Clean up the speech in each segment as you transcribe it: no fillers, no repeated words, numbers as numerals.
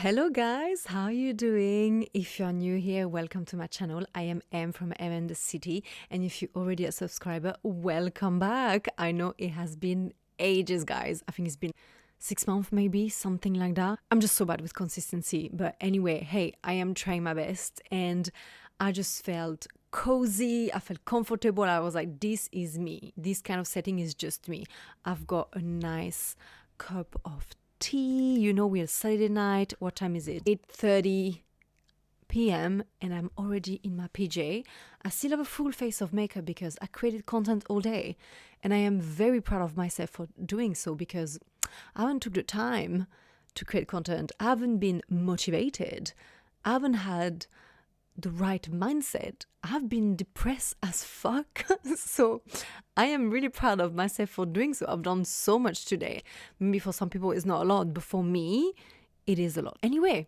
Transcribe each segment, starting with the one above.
Hello guys, how are you doing? If you're new here, welcome to my channel. I am Em from Em and the City, and if you're already a subscriber, welcome back. I know it has been ages, guys. I think it's been 6 months, maybe something like that. I'm just so bad with consistency, but anyway, hey, I am trying my best, and I just felt cozy. I felt comfortable. I was like, this is me. This kind of setting is just me. I've got a nice cup of tea. You know, we're Saturday night. What time is it? 8:30 p.m. and I'm already in my PJ. I still have a full face of makeup because I created content all day, and I am very proud of myself for doing so because I haven't took the time to create content. I haven't been motivated. I haven't had the right mindset. I've been depressed as fuck. So I am really proud of myself for doing so. I've done so much today. Maybe for some people it's not a lot, but for me, it is a lot. Anyway,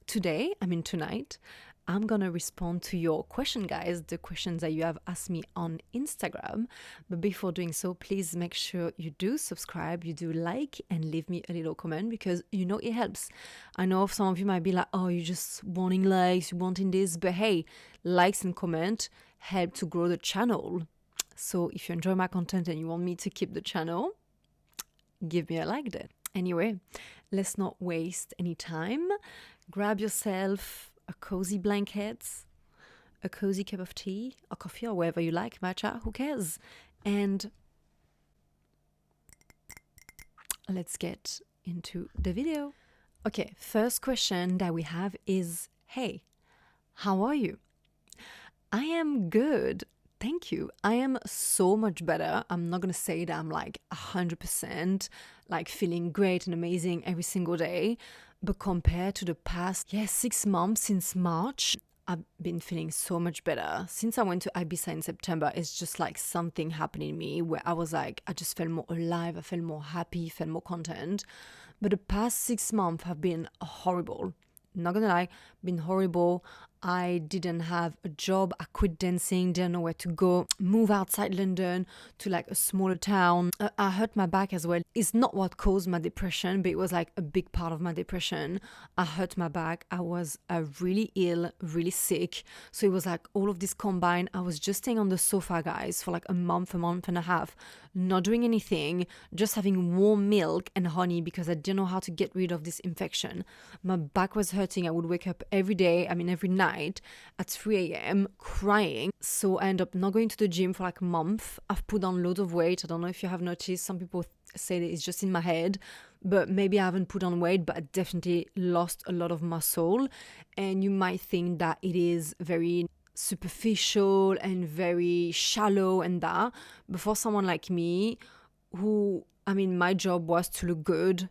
tonight, I'm gonna respond to your question, guys, the questions that you have asked me on Instagram. But before doing so, please make sure you do subscribe, you do like, and leave me a little comment because you know it helps. I know some of you might be like, oh, you're just wanting likes, you're wanting this, but hey, likes and comment help to grow the channel. So if you enjoy my content and you want me to keep the channel, give me a like then. Anyway, let's not waste any time. Grab yourself a cozy blanket, a cozy cup of tea, or coffee, or whatever you like, matcha, who cares? And let's get into the video. Okay, first question that we have is, hey, how are you? I am good. Thank you. I am so much better. I'm not going to say that I'm like 100%, like feeling great and amazing every single day. But compared to the past, 6 months since March, I've been feeling so much better. Since I went to Ibiza in September, it's just like something happened in me where I was like, I just felt more alive. I felt more happy, felt more content. But the past 6 months have been horrible. Not gonna lie, been horrible. I didn't have a job. I quit dancing, didn't know where to go. Move outside London to like a smaller town. I hurt my back as well. It's not what caused my depression, but it was like a big part of my depression. I hurt my back. I was really ill, really sick. So it was like all of this combined. I was just staying on the sofa, guys, for like a month and a half, not doing anything, just having warm milk and honey because I didn't know how to get rid of this infection. My back was hurting. I would wake up every night at 3 a.m. crying. So I end up not going to the gym for like a month. I've put on loads of weight. I don't know if you have noticed. Some people say that it's just in my head, but maybe I haven't put on weight, but I definitely lost a lot of muscle. And you might think that it is very superficial and very shallow and that. But for someone like me, my job was to look good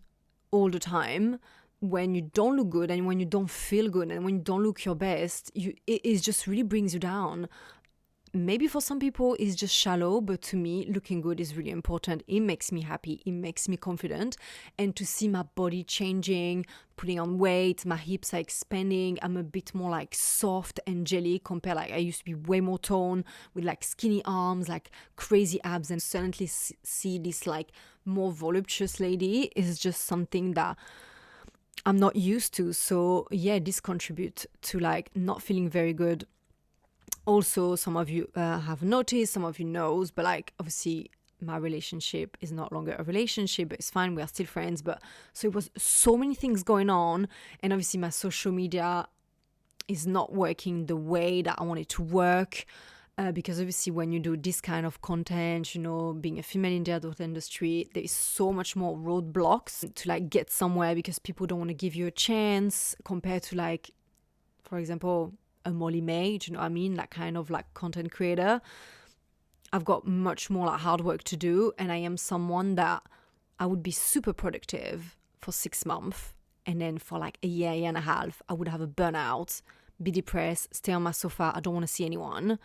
all the time. When you don't look good and when you don't feel good and when you don't look your best, it just really brings you down. Maybe for some people it's just shallow, but to me, looking good is really important. It makes me happy. It makes me confident. And to see my body changing, putting on weight, my hips are expanding. I'm a bit more like soft and jelly compared, like I used to be way more toned with like skinny arms, like crazy abs, and suddenly see this like more voluptuous lady is just something that I'm not used to. So yeah, this contributes to like not feeling very good. Also, some of you have noticed, some of you knows, but like obviously my relationship is not longer a relationship, but it's fine, we are still friends. But so it was so many things going on, and obviously my social media is not working the way that I want it to work. Because obviously when you do this kind of content, you know, being a female in the adult industry, there is so much more roadblocks to like get somewhere because people don't want to give you a chance compared to like, for example, a Molly May, do you know what I mean? That kind of like content creator. I've got much more like hard work to do, and I am someone that I would be super productive for 6 months, and then for like a year and a half, I would have a burnout, be depressed, stay on my sofa. I don't want to see anyone.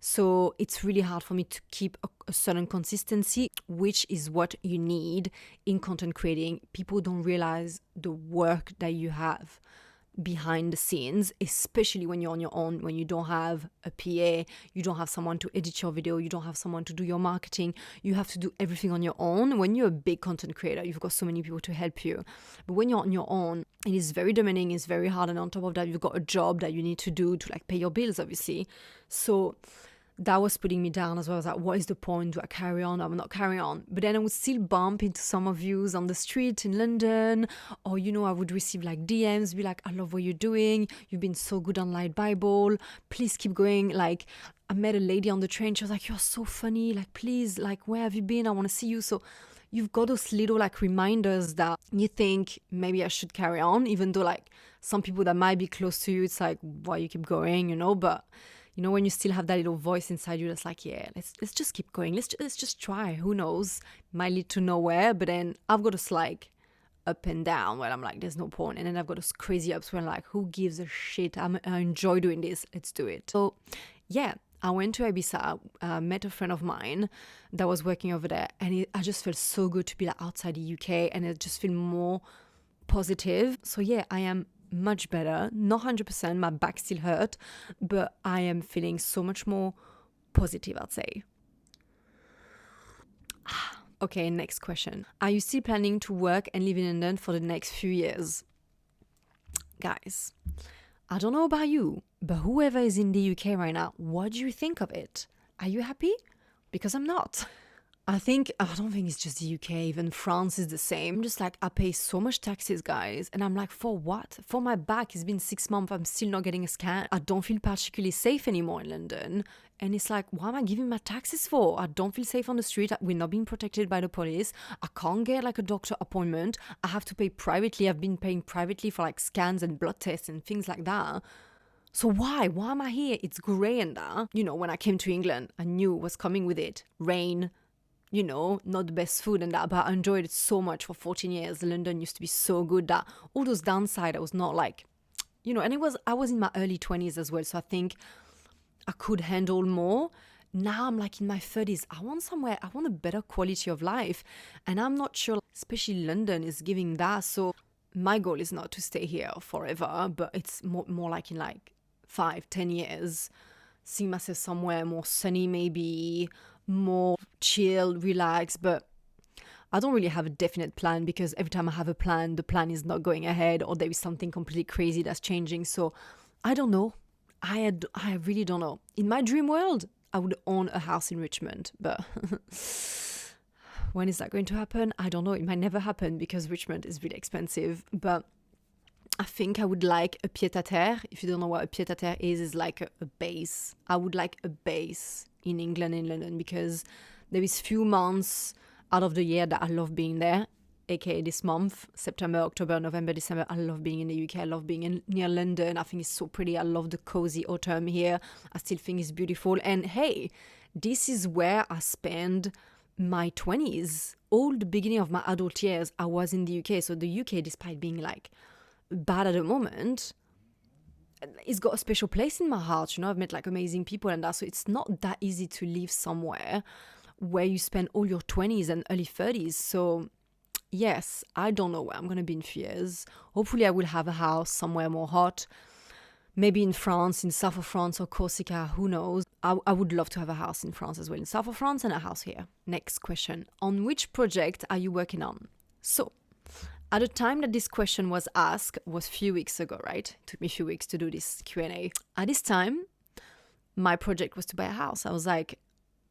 So it's really hard for me to keep a certain consistency, which is what you need in content creating. People don't realize the work that you have. behind the scenes, especially when you're on your own, when you don't have a PA, you don't have someone to edit your video, you don't have someone to do your marketing, you have to do everything on your own. When you're a big content creator, you've got so many people to help you. But when you're on your own, it is very demanding, it's very hard, and on top of that, you've got a job that you need to do to like pay your bills, obviously. So that was putting me down as well. I was like, what is the point? Do I carry on? I'm not carrying on. But then I would still bump into some of you on the street in London, or, you know, I would receive like DMs, be like, I love what you're doing. You've been so good on Light Bible. Please keep going. Like, I met a lady on the train. She was like, you're so funny. Like, please, like, where have you been? I want to see you. So you've got those little like reminders that you think maybe I should carry on, even though like some people that might be close to you, it's like, why you keep going, you know? But you know, when you still have that little voice inside you that's like, yeah, let's just keep going. Let's just try. Who knows? Might lead to nowhere. But then I've got this like up and down where I'm like, there's no point. And then I've got those crazy ups where I'm like, who gives a shit? I enjoy doing this. Let's do it. So yeah, I went to Ibiza, met a friend of mine that was working over there. And I just felt so good to be like outside the UK, and it just feel more positive. So yeah, I am much better, not 100%, my back still hurt, but I am feeling so much more positive, I'd say. Okay, next question. Are you still planning to work and live in London for the next few years? Guys, I don't know about you, but whoever is in the UK right now, what do you think of it? Are you happy? Because I'm not. I don't think it's just the UK, even France is the same. I'm just like, I pay so much taxes, guys. And I'm like, for what? For my back, it's been 6 months, I'm still not getting a scan. I don't feel particularly safe anymore in London. And it's like, what am I giving my taxes for? I don't feel safe on the street. We're not being protected by the police. I can't get like a doctor appointment. I have to pay privately. I've been paying privately for like scans and blood tests and things like that. So why? Why am I here? It's grey and that. You know, when I came to England, I knew it was coming with it. Rain, you know, not the best food and that, but I enjoyed it so much for 14 years. London used to be so good that all those downsides, I was not like, you know, and I was in my early 20s as well. So I think I could handle more. Now I'm like in my 30s. I want a better quality of life. And I'm not sure, especially London is giving that. So my goal is not to stay here forever, but it's more like in like 5-10 years, see myself somewhere more sunny, maybe more chill, relaxed. But I don't really have a definite plan, because every time I have a plan, the plan is not going ahead, or there is something completely crazy that's changing. So I don't know. I really don't know. In my dream world, I would own a house in Richmond, but when is that going to happen? I don't know. It might never happen because Richmond is really expensive. But I think I would like a pied-à-terre. If you don't know what a pied-à-terre is like a base. I would like a base in England and London, because there is few months out of the year that I love being there, aka this month, September, October, November, December. I love being in the UK. I love being near London. I think it's so pretty. I love the cozy autumn here. I still think it's beautiful. And hey, this is where I spend my 20s. All the beginning of my adult years, I was in the UK. So the UK, despite being like bad at the moment, it's got a special place in my heart. You know, I've met like amazing people and that. So it's not that easy to live somewhere where you spend all your 20s and early 30s. So yes, I don't know where I'm going to be in 4 years. Hopefully I will have a house somewhere more hot. Maybe in France, in south of France or Corsica, who knows. I would love to have a house in France as well, in south of France, and a house here. Next question. On which project are you working on? So, at the time that this question was asked was a few weeks ago, right? It took me a few weeks to do this Q&A. At this time, my project was to buy a house. I was like,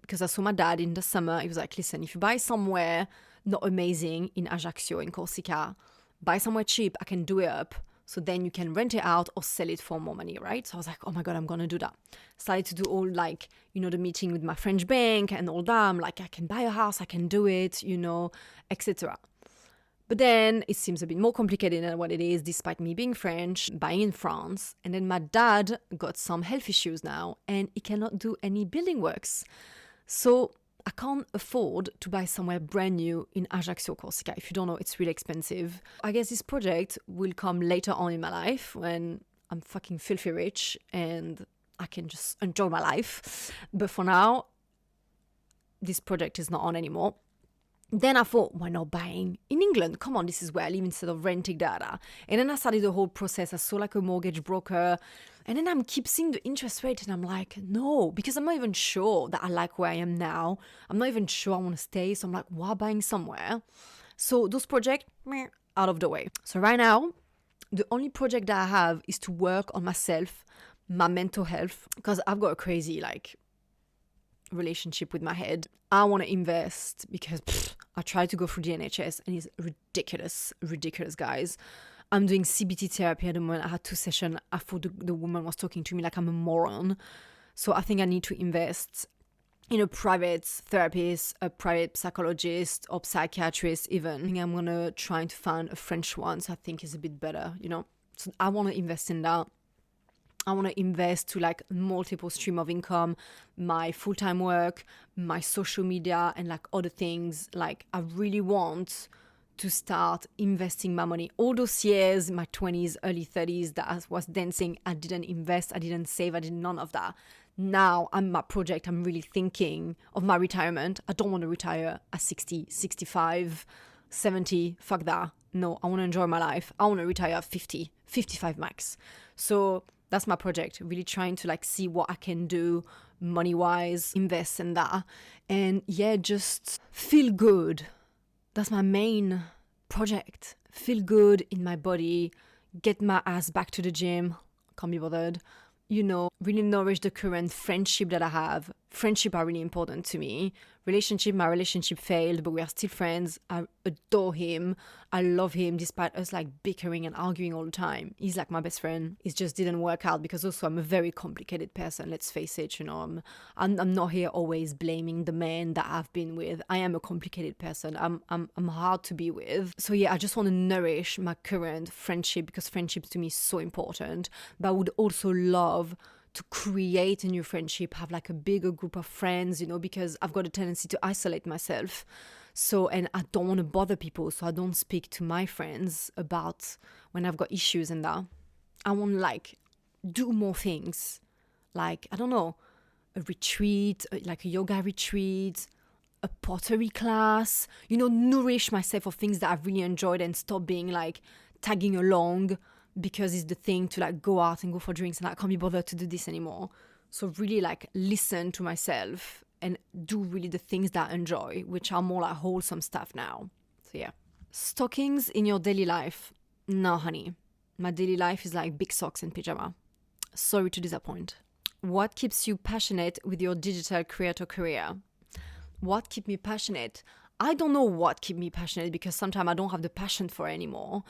because I saw my dad in the summer, he was like, listen, if you buy somewhere not amazing in Ajaccio, in Corsica, buy somewhere cheap, I can do it up. So then you can rent it out or sell it for more money, right? So I was like, oh my God, I'm going to do that. Started to do all like, you know, the meeting with my French bank and all that. I'm like, I can buy a house, I can do it, you know, etc. But then it seems a bit more complicated than what it is, despite me being French, buying in France. And then my dad got some health issues now, and he cannot do any building works. So I can't afford to buy somewhere brand new in Ajaccio, Corsica. If you don't know, it's really expensive. I guess this project will come later on in my life when I'm fucking filthy rich and I can just enjoy my life. But for now, this project is not on anymore. Then I thought, why not buying in England? Come on, this is where I live instead of renting data. And then I started the whole process. I saw like a mortgage broker. And then I keep seeing the interest rate and I'm like, no, because I'm not even sure that I like where I am now. I'm not even sure I want to stay. So I'm like, why buying somewhere? So those projects, meh, out of the way. So right now, the only project that I have is to work on myself, my mental health, because I've got a crazy relationship with my head. I want to invest because I tried to go through the NHS and it's ridiculous, guys. I'm doing CBT therapy at the moment. I had 2 sessions. I thought the woman was talking to me like I'm a moron. So I think I need to invest in a private therapist, a private psychologist or psychiatrist even. I think I'm going to try to find a French one, so I think it's a bit better, So I want to invest in that. I want to invest to like multiple stream of income, my full-time work, my social media, and like other things. Like I really want to start investing my money. All those years, my 20s, early 30s that I was dancing, I didn't invest, I didn't save, I did none of that. Now I'm my project, I'm really thinking of my retirement. I don't want to retire at 60, 65, 70, fuck that. No, I want to enjoy my life. I want to retire at 50, 55 max. So that's my project, really trying to like see what I can do money-wise, invest in that. And yeah, just feel good. That's my main project. Feel good in my body, get my ass back to the gym, can't be bothered. Really nourish the current friendship that I have. Friendship are really important to me. My relationship failed, but we are still friends. I adore him. I love him despite us like bickering and arguing all the time. He's like my best friend. It just didn't work out because also I'm a very complicated person. Let's face it, I'm not here always blaming the man that I've been with. I am a complicated person. I'm hard to be with. So yeah, I just want to nourish my current friendship because friendship to me is so important. But I would also love to create a new friendship, have like a bigger group of friends, because I've got a tendency to isolate myself. So, and I don't want to bother people, so I don't speak to my friends about when I've got issues and that. I want to like do more things, like, I don't know, a retreat, like a yoga retreat, a pottery class, nourish myself of things that I've really enjoyed and stop being like tagging along because it's the thing to like go out and go for drinks and I can't be bothered to do this anymore. So really like listen to myself and do really the things that I enjoy, which are more like wholesome stuff now. So yeah. Stockings in your daily life. No, honey. My daily life is like big socks and pyjama. Sorry to disappoint. What keeps you passionate with your digital creator career? What keeps me passionate? I don't know what keeps me passionate because sometimes I don't have the passion for it anymore.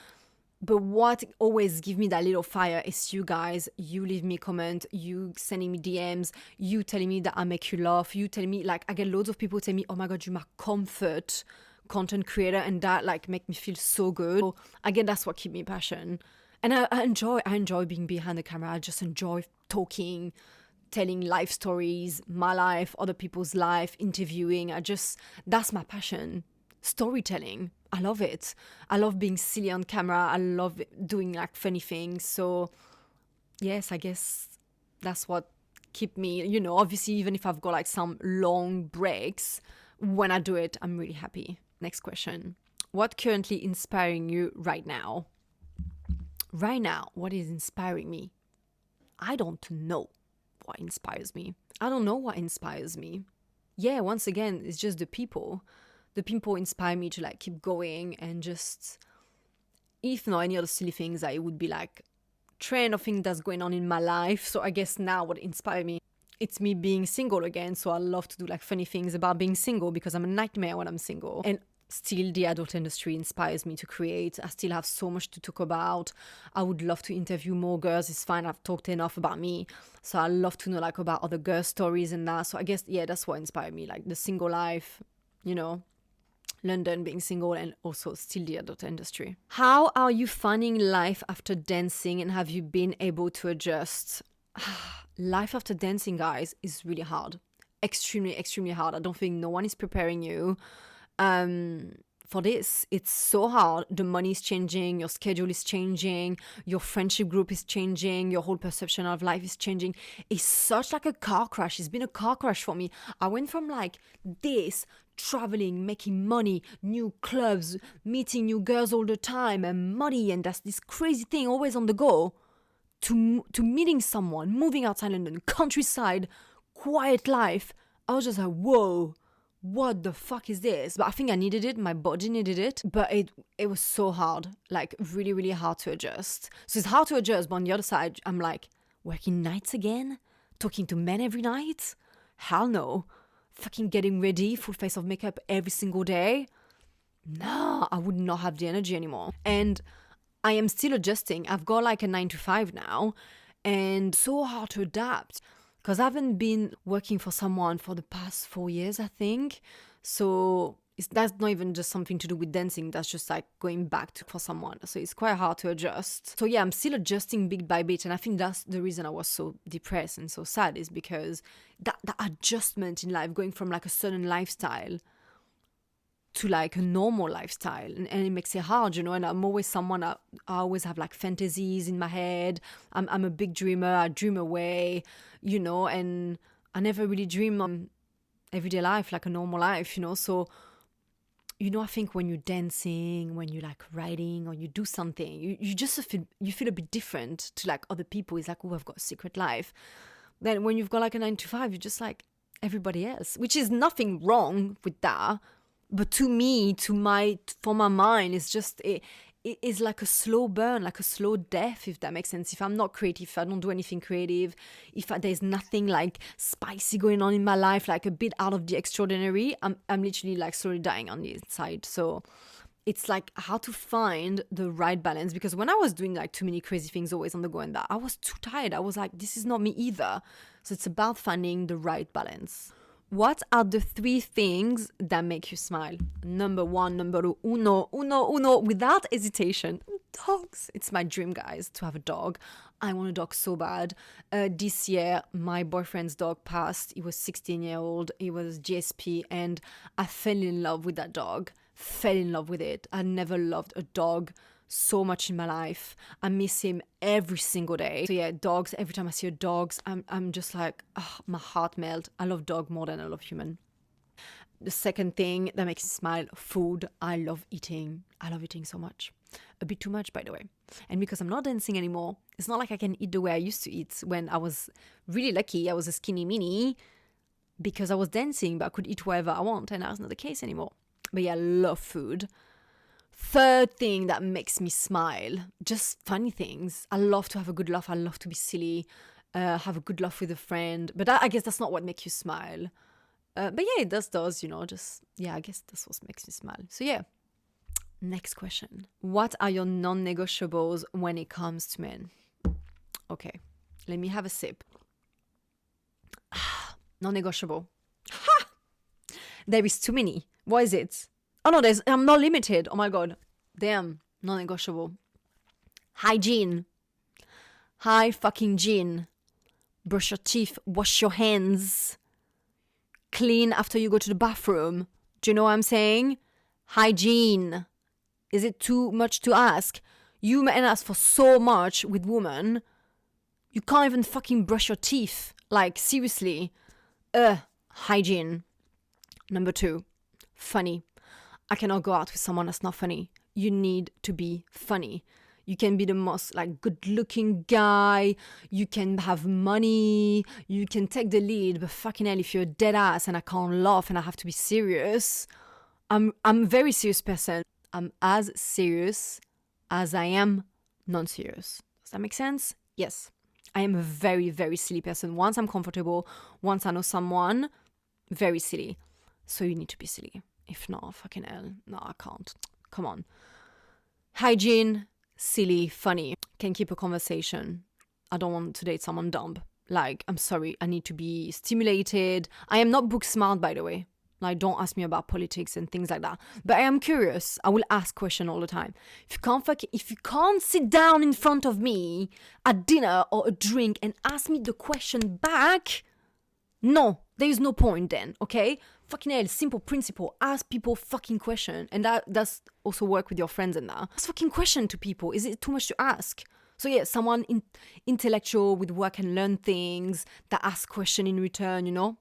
But what always gives me that little fire is you guys, you leave me a comment, you sending me DMs, you telling me that I make you laugh, you telling me, like, I get loads of people telling me, oh my God, you're my comfort content creator, and that like make me feel so good. So again, that's what keeps me passion. And I enjoy being behind the camera. I just enjoy talking, telling life stories, my life, other people's life, interviewing. That's my passion. Storytelling. I love it. I love being silly on camera. I love doing like funny things. So yes, I guess that's what keep me, obviously, even if I've got like some long breaks, when I do it, I'm really happy. Next question. What currently inspiring you right now? Right now, what is inspiring me? I don't know what inspires me. I don't know what inspires me. Yeah, once again, it's just the people. The people inspire me to like keep going and just, if not any other silly things, it would be like trend of things that's going on in my life. So I guess now what inspires me, it's me being single again. So I love to do like funny things about being single because I'm a nightmare when I'm single. And still the adult industry inspires me to create. I still have so much to talk about. I would love to interview more girls. It's fine, I've talked enough about me. So I love to know like about other girl stories and that. So I guess, yeah, that's what inspired me, like the single life, London, being single, and also still the adult industry. How are you finding life after dancing and have you been able to adjust? Life after dancing, guys, is really hard. Extremely, extremely hard. I don't think no one is preparing you for this. It's so hard. The money is changing, your schedule is changing, your friendship group is changing, your whole perception of life is changing. It's such like a car crash. It's been a car crash for me. I went from like this traveling, making money, new clubs, meeting new girls all the time, and money, and that's this crazy thing always on the go, to meeting someone, moving outside London, countryside, quiet life. I was just like, whoa, what the fuck is this? But I think I needed it, my body needed it, but it was so hard, like really, really hard to adjust. So it's hard to adjust, but on the other side, I'm like, working nights again? Talking to men every night? Hell no. Fucking getting ready, full face of makeup every single day? Nah, I would not have the energy anymore. And I am still adjusting. I've got like a 9 to 5 now, and so hard to adapt because I haven't been working for someone for the past 4 years, I think. So that's not even just something to do with dancing. That's just like going back to for someone. So it's quite hard to adjust. So yeah, I'm still adjusting bit by bit. And I think that's the reason I was so depressed and so sad, is because that adjustment in life, going from like a certain lifestyle to like a normal lifestyle, and it makes it hard, you know. And I'm always someone, I always have like fantasies in my head. I'm a big dreamer. I dream away, you know, and I never really dream everyday life like a normal life, you know. So, you know, I think when you're dancing, when you're like writing or you do something, you just feel a bit different to like other people. It's like, oh, I've got a secret life. Then when you've got like a 9 to 5, you're just like everybody else, which is nothing wrong with that. But to me, for my mind, it's just, it is like a slow burn, like a slow death, if that makes sense. If I'm not creative, if I don't do anything creative, there's nothing like spicy going on in my life, like a bit out of the extraordinary, I'm literally like slowly dying on the inside. So it's like how to find the right balance, because when I was doing like too many crazy things always on the go and that, I was too tired. I was like, this is not me either. So it's about finding the right balance. What are the 3 things that make you smile? Number 1, number uno, without hesitation, dogs. It's my dream, guys, to have a dog. I want a dog so bad. This year, my boyfriend's dog passed. He was 16-year-old. He was GSP, and I fell in love with that dog. Fell in love with it. I never loved a dog so much in my life. I miss him every single day. So yeah, dogs. Every time I see a dog, I'm just like, oh, my heart melts. I love dog more than I love human. The second thing that makes me smile, food. I love eating. I love eating so much. A bit too much, by the way. And because I'm not dancing anymore, it's not like I can eat the way I used to eat when I was really lucky. I was a skinny mini because I was dancing, but I could eat whatever I want, and that's not the case anymore. But yeah, I love food. Third thing that makes me smile, just funny things. I love to have a good laugh. I love to be silly, have a good laugh with a friend. But I guess that's not what makes you smile. But yeah, it does, you know, I guess that's what makes me smile. So yeah, next question. What are your non-negotiables when it comes to men? Okay, let me have a sip. Non-negotiable. Ha! There is too many. What is it? Oh no, I'm not limited. Oh my god. Damn. Non-negotiable. Hygiene. Hi fucking gene. Brush your teeth. Wash your hands. Clean after you go to the bathroom. Do you know what I'm saying? Hygiene. Is it too much to ask? You men ask for so much with women. You can't even fucking brush your teeth. Like, seriously. Hygiene. Number 2. Funny. I cannot go out with someone that's not funny. You need to be funny. You can be the most like good looking guy. You can have money. You can take the lead. But fucking hell, if you're a dead ass and I can't laugh and I have to be serious, I'm a very serious person. I'm as serious as I am non-serious. Does that make sense? Yes. I am a very, very silly person. Once I'm comfortable, once I know someone, very silly. So you need to be silly. If not, fucking hell, no, I can't. Come on. Hygiene, silly, funny. Can keep a conversation. I don't want to date someone dumb. Like, I'm sorry, I need to be stimulated. I am not book smart, by the way. Like, don't ask me about politics and things like that. But I am curious. I will ask questions all the time. If you can't sit down in front of me at dinner or a drink and ask me the question back, no, there is no point then, okay? Fucking hell, simple principle. Ask people fucking question. And that's also work with your friends and that. Ask fucking question to people. Is it too much to ask? So yeah, someone intellectual with work and learn things that ask question in return, you know?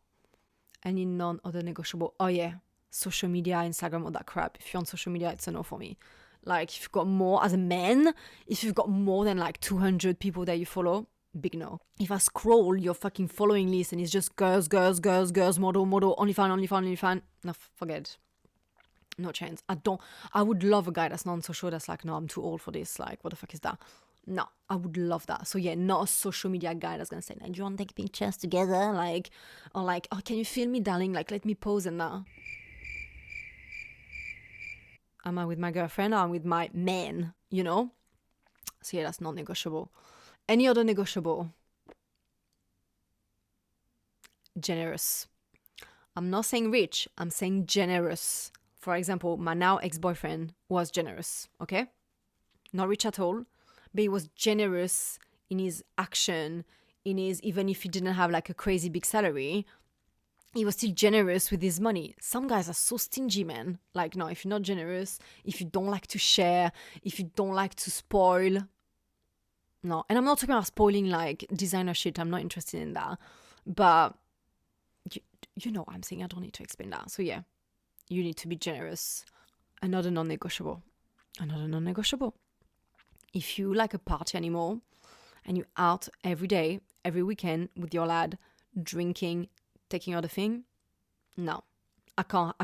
And in non-other negotiable. Oh yeah, social media, Instagram, all that crap. If you're on social media, it's a no for me. Like, if you've got more, as a man, if you've got more than like 200 people that you follow, big no. If I scroll your fucking following list and it's just girls, model, OnlyFans, no, forget. No chance. I would love a guy that's non-social, that's like, no, I'm too old for this. Like, what the fuck is that? No, I would love that. So yeah, not a social media guy that's gonna say, do you want to take pictures together? Like, or like, oh, can you film me, darling? Like, let me pose and that. Am I with my girlfriend or am I with my man? You know? So yeah, that's non-negotiable. Any other negotiable? Generous. I'm not saying rich, I'm saying generous. For example, my now ex-boyfriend was generous, okay? Not rich at all, but he was generous in his action, even if he didn't have like a crazy big salary, he was still generous with his money. Some guys are so stingy, man. Like, no, if you're not generous, if you don't like to share, if you don't like to spoil, no. And I'm not talking about spoiling like designer shit, I'm not interested in that. But you know what I'm saying, I don't need to explain that. So yeah, you need to be generous. Another non-negotiable. If you like a party animal and you're out every day, every weekend with your lad, drinking, taking other thing, no. I can't,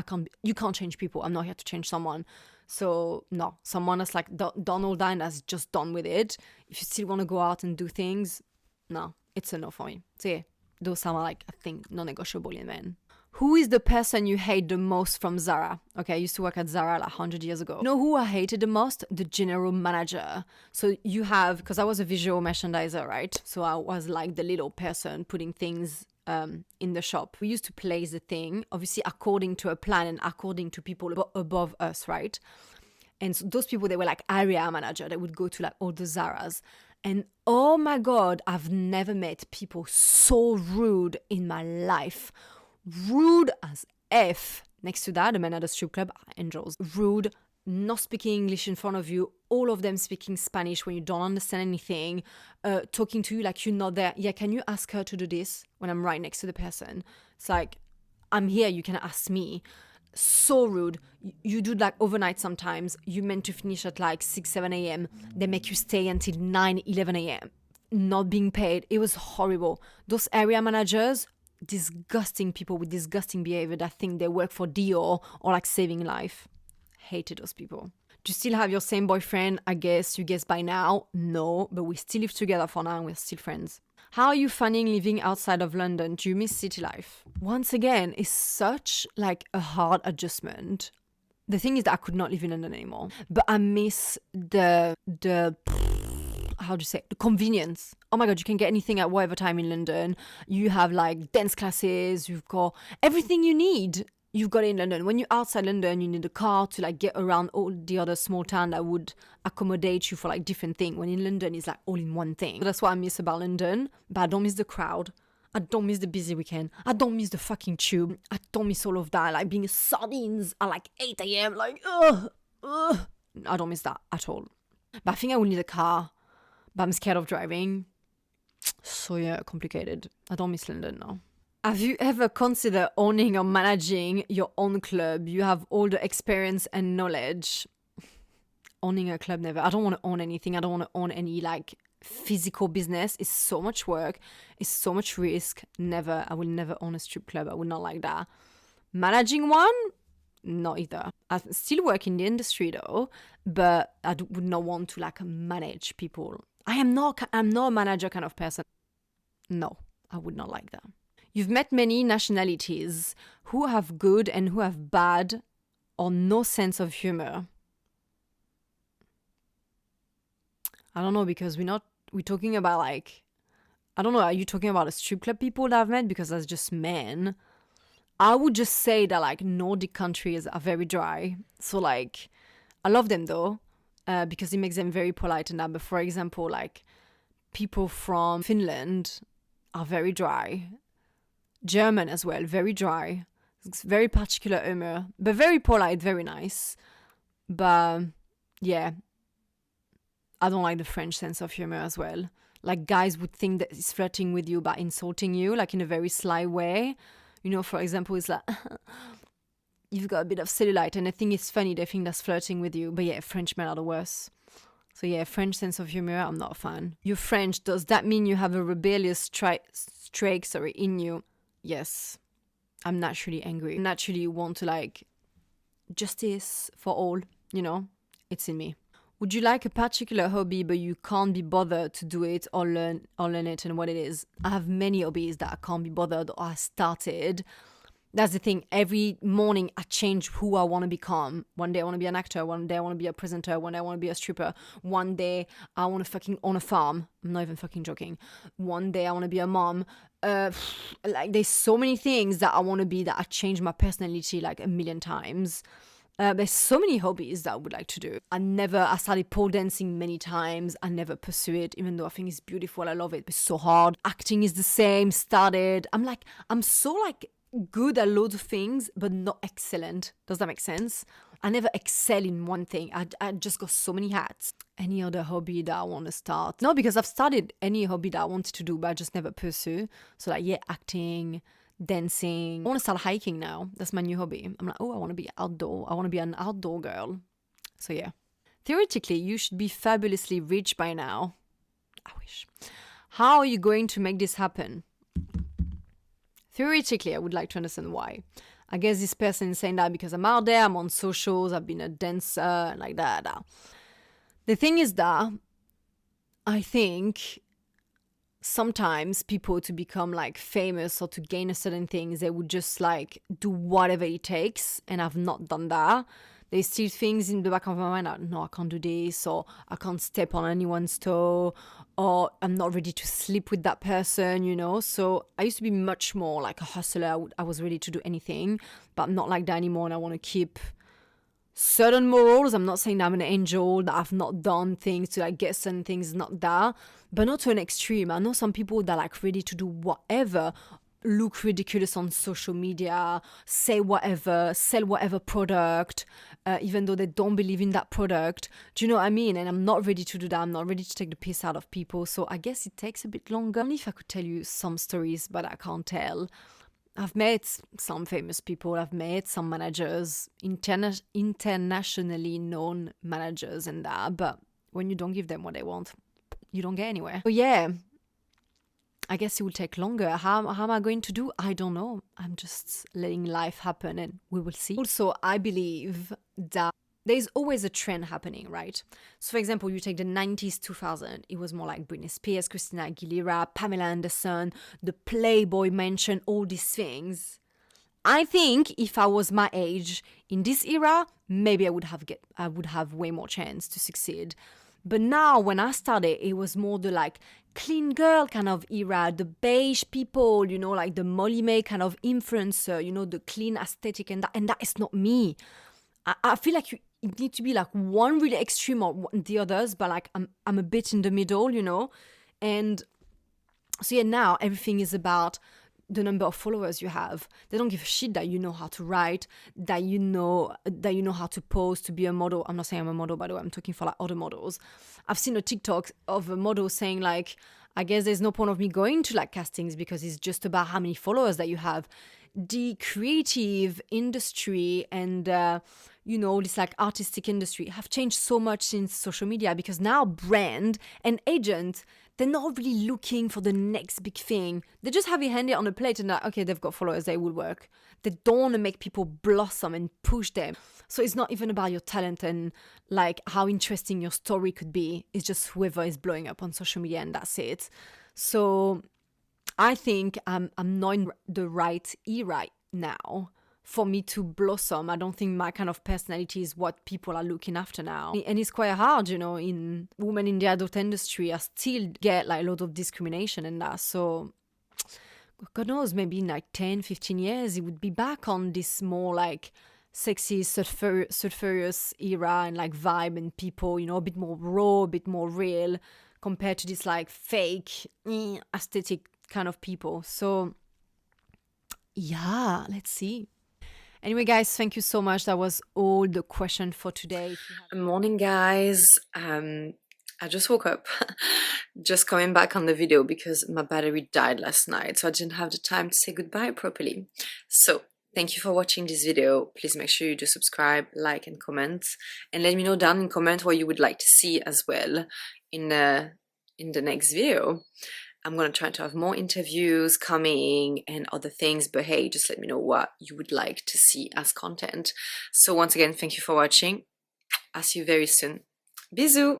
you can't change people. I'm not here to change someone. So no, someone that's like done all that and that's just done with it. If you still want to go out and do things, no, it's a no for me. So yeah, those are like, I think, non-negotiable in men. Who is the person you hate the most from Zara? Okay, I used to work at Zara like 100 years ago. You know who I hated the most? The general manager. So you have, because I was a visual merchandiser, right? So I was like the little person putting things in the shop. We used to place the thing, obviously according to a plan and according to people above us, right? And so those people, they were like area manager. They would go to like all the Zaras. And oh my God, I've never met people so rude in my life. Rude as F. Next to that, the men at the strip club are angels. Rude, not speaking English in front of you, all of them speaking Spanish when you don't understand anything, talking to you like you're not there. Yeah, can you ask her to do this when I'm right next to the person? It's like, I'm here, you can ask me. So rude. You do like overnight sometimes. You meant to finish at like 6, 7 a.m. They make you stay until 9, 11 a.m. Not being paid. It was horrible. Those area managers, disgusting people with disgusting behavior that think they work for Dior or like saving life. Hated those people. Do you still have your same boyfriend? I guess you guessed by now. No, but we still live together for now and we're still friends. How are you finding living outside of London? Do you miss city life? Once again, it's such like a hard adjustment. The thing is that I could not live in London anymore, but I miss the how do you say, the convenience. Oh my God, you can get anything at whatever time in London. You have like dance classes, you've got everything you need. You've got it in London. When you're outside London, you need a car to like get around all the other small town that would accommodate you for like different things. When in London, it's like all in one thing. So that's what I miss about London. But I don't miss the crowd. I don't miss the busy weekend. I don't miss the fucking tube. I don't miss all of that. Like being sardines at like 8 a.m. Like, ugh. I don't miss that at all. But I think I will need a car. But I'm scared of driving. So yeah, complicated. I don't miss London now. Have you ever considered owning or managing your own club? You have all the experience and knowledge. Owning a club, never. I don't want to own anything. I don't want to own any like physical business. It's so much work. It's so much risk. Never. I will never own a strip club. I would not like that. Managing one? Not either. I still work in the industry though, but I would not want to like manage people. I'm not a manager kind of person. No, I would not like that. You've met many nationalities who have good and who have bad or no sense of humor. I don't know, because we're talking about like, I don't know, are you talking about the strip club people that I've met? Because that's just men. I would just say that like Nordic countries are very dry. So like, I love them though, because it makes them very polite and that. But for example, like people from Finland are very dry. German as well, very dry. It's very particular humor, but very polite, very nice. But yeah, I don't like the French sense of humor as well. Like guys would think that he's flirting with you by insulting you, like in a very sly way. You know, for example, it's like, you've got a bit of cellulite and they think it's funny, they think that's flirting with you. But yeah, French men are the worst. So yeah, French sense of humor, I'm not a fan. You're French, does that mean you have a rebellious streak in you? Yes. I'm naturally angry. I naturally want to like justice for all, you know? It's in me. Would you like a particular hobby but you can't be bothered to do it or learn it and what it is? I have many hobbies that I can't be bothered or I started. That's the thing. Every morning I change who I want to become. One day I want to be an actor. One day I want to be a presenter. One day I want to be a stripper. One day I want to fucking own a farm. I'm not even fucking joking. One day I want to be a mom. Like there's so many things that I want to be that I change my personality like a million times. There's so many hobbies that I would like to do. I started pole dancing many times. I never pursue it, even though I think it's beautiful. I love it. It's so hard. Acting is the same. I'm so like good at loads of things, but not excellent. Does that make sense? I never excel in one thing. I just got so many hats. Any other hobby that I want to start? No, because I've started any hobby that I wanted to do, but I just never pursue. So like, yeah, acting, dancing. I want to start hiking now. That's my new hobby. I'm like, oh, I want to be outdoor. I want to be an outdoor girl. So yeah. Theoretically, you should be fabulously rich by now. I wish. How are you going to make this happen? Theoretically, I would like to understand why. I guess this person is saying that because I'm out there, I'm on socials, I've been a dancer, and like that. The thing is that I think sometimes people to become like famous or to gain a certain things, they would just like do whatever it takes, and I've not done that. There's still things in the back of my mind like, no, I can't do this, or I can't step on anyone's toe, or I'm not ready to sleep with that person, you know? So I used to be much more like a hustler. I was ready to do anything, but I'm not like that anymore, and I want to keep certain morals. I'm not saying that I'm an angel, that I've not done things to like get certain things, not that, but not to an extreme. I know some people that are like ready to do whatever, look ridiculous on social media, say whatever, sell whatever product, even though they don't believe in that product. Do you know what I mean? And I'm not ready to do that. I'm not ready to take the piss out of people. So I guess it takes a bit longer. Only if I could tell you some stories, but I can't tell. I've met some famous people. I've met some managers, internationally known managers and that. But when you don't give them what they want, you don't get anywhere. So yeah, I guess it will take longer. How am I going to do? I don't know. I'm just letting life happen and we will see. Also, I believe that there's always a trend happening, right? So for example, you take the 90s, 2000, it was more like Britney Spears, Christina Aguilera, Pamela Anderson, the Playboy Mansion, all these things. I think if I was my age in this era, maybe I would have way more chance to succeed. But now when I started, it was more the like clean girl kind of era, the beige people, you know, like the Molly May kind of influencer, you know, the clean aesthetic, and that is not me. I feel like you need to be like one really extreme or the others, but like I'm a bit in the middle, you know. And so yeah, now everything is about the number of followers you have. They don't give a shit that you know how to write, that you know how to pose, to be a model. I'm not saying I'm a model, by the way. I'm talking for like other models. I've seen a TikTok of a model saying like, I guess there's no point of me going to like castings because it's just about how many followers that you have. The creative industry and this like artistic industry have changed so much since social media, because now brand and agent, they're not really looking for the next big thing. They just have it handy on a plate and like, okay, they've got followers, they will work. They don't want to make people blossom and push them. So it's not even about your talent and like how interesting your story could be. It's just whoever is blowing up on social media and that's it. So I think I'm not in the right era now for me to blossom. I don't think my kind of personality is what people are looking after now. And it's quite hard, you know, in women in the adult industry, I still get like a lot of discrimination and that. So God knows, maybe in like 10, 15 years, it would be back on this more like sexy, sulfurous era and like vibe and people, you know, a bit more raw, a bit more real compared to this like fake aesthetic kind of people. So yeah, let's see. Anyway, guys, thank you so much. That was all the question for today. Morning, guys. I just woke up, just coming back on the video because my battery died last night, so I didn't have the time to say goodbye properly. So Thank you for watching this video. Please make sure you do subscribe, like, and comment. And let me know down in comment what you would like to see as well in the next video. I'm gonna try to have more interviews coming and other things, but hey, just let me know what you would like to see as content. So once again, thank you for watching. I'll see you very soon. Bisous!